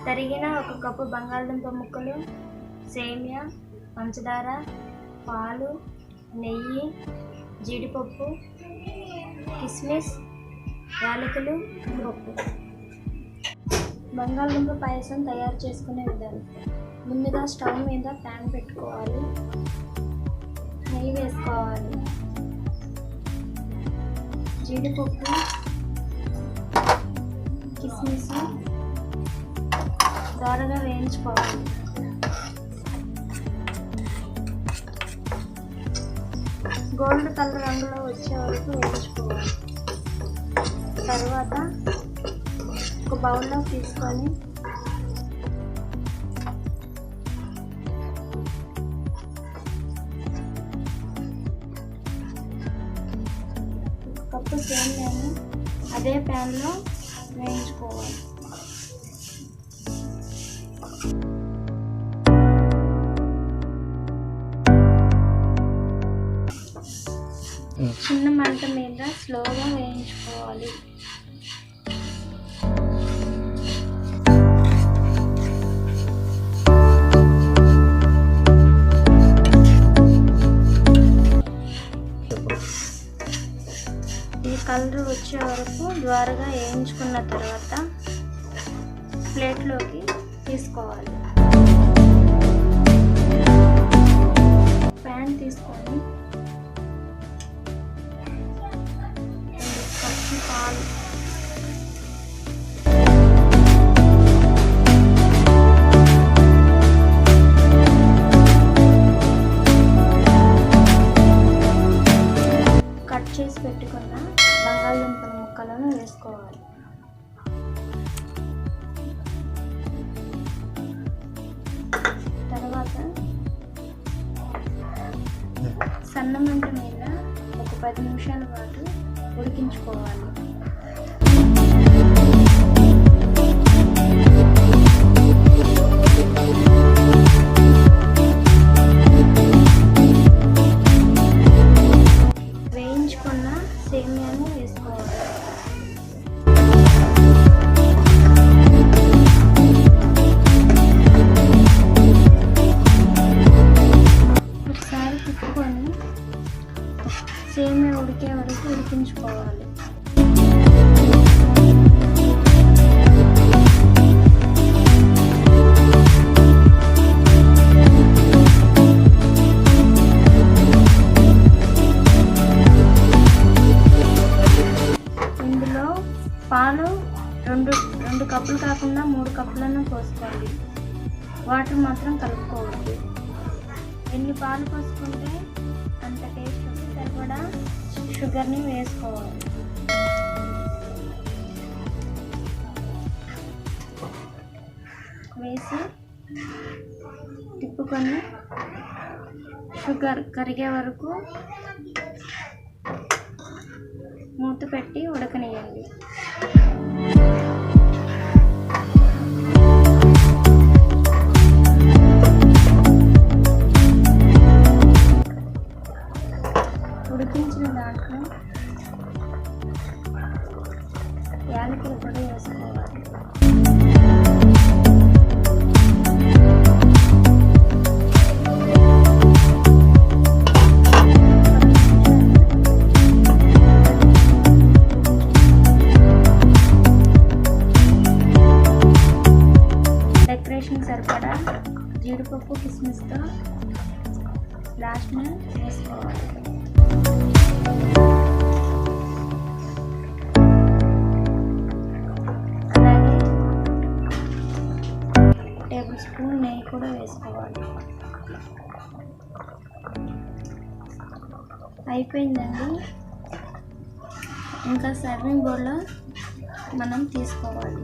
తరిగిన 1 కప్పు బంగాళదుంప ముక్కలు, సేమియా, పంచదార, పాలు, నెయ్యి, జీడిపప్పు, కిస్మిస్, యాలకులు, పప్పు. బంగాళదుంప పాయసం తయారు చేసుకునే విధానం. ముందుగా స్టవ్ మీద ప్యాన్ పెట్టుకోవాలి. నెయ్యి వేసుకోవాలి. జీడిపప్పు, కిస్మిస్ దోరగా వేయించుకోవాలి. గోల్డ్ కలర్ రంగులో వచ్చే వరకు వేయించుకోవాలి. తర్వాత ఒక బౌల్లో తీసుకొని కప్పు సేమియాని అదే ప్యాన్లో వేయించుకోవాలి. చిన్న మంట మీద స్లోగా వేయించుకోవాలి. ఈ కలర్ వచ్చే వరకు ద్వారగా వేయించుకున్న తర్వాత ప్లేట్లోకి తీసుకోవాలి. ప్యాన్ తీసుకొని 2 కప్పు పాలు, కట్ చేసి పెట్టుకున్న బంగాళదుంప ముక్కలను వేసుకోవాలి. తర్వాత సన్న మంట మీద ఒక 10 నిమిషాల పాటు ఉడికించుకోవాలి. వేయించుకున్న సేమియాను వేసుకోవాలి. ఒకసారి తిప్పుకొని సేమియా ఉడికే వరకు ఉడికించుకోవాలి. ఇందులో పాలు 2 కప్పులు కాకుండా 3 కప్పులను పోసుకోవాలి. వాటర్ మాత్రం కలుపుకోవద్దు. ఎన్ని పాలు పోసుకుంటే అంత టేస్ట్ వస్తుంది. సరిపడా షుగర్ని వేసుకోవాలి. వేసి తిప్పుకొని షుగర్ కరిగే వరకు మూత పెట్టి ఉడకనియండి. ఉడికించిన దాంట్లో యాలకుల పొడి వేసుకోవాలి. డెకరేషన్ సరిపడా జీడిపప్పు, కిస్మిస్తో లాస్ట్న వేసుకోవాలి. అలాగే టేబుల్ స్పూన్ నెయ్యి కూడా వేసుకోవాలి. అయిపోయిందండి. ఇంకా సర్వింగ్ బౌల్లో మనం తీసుకోవాలి.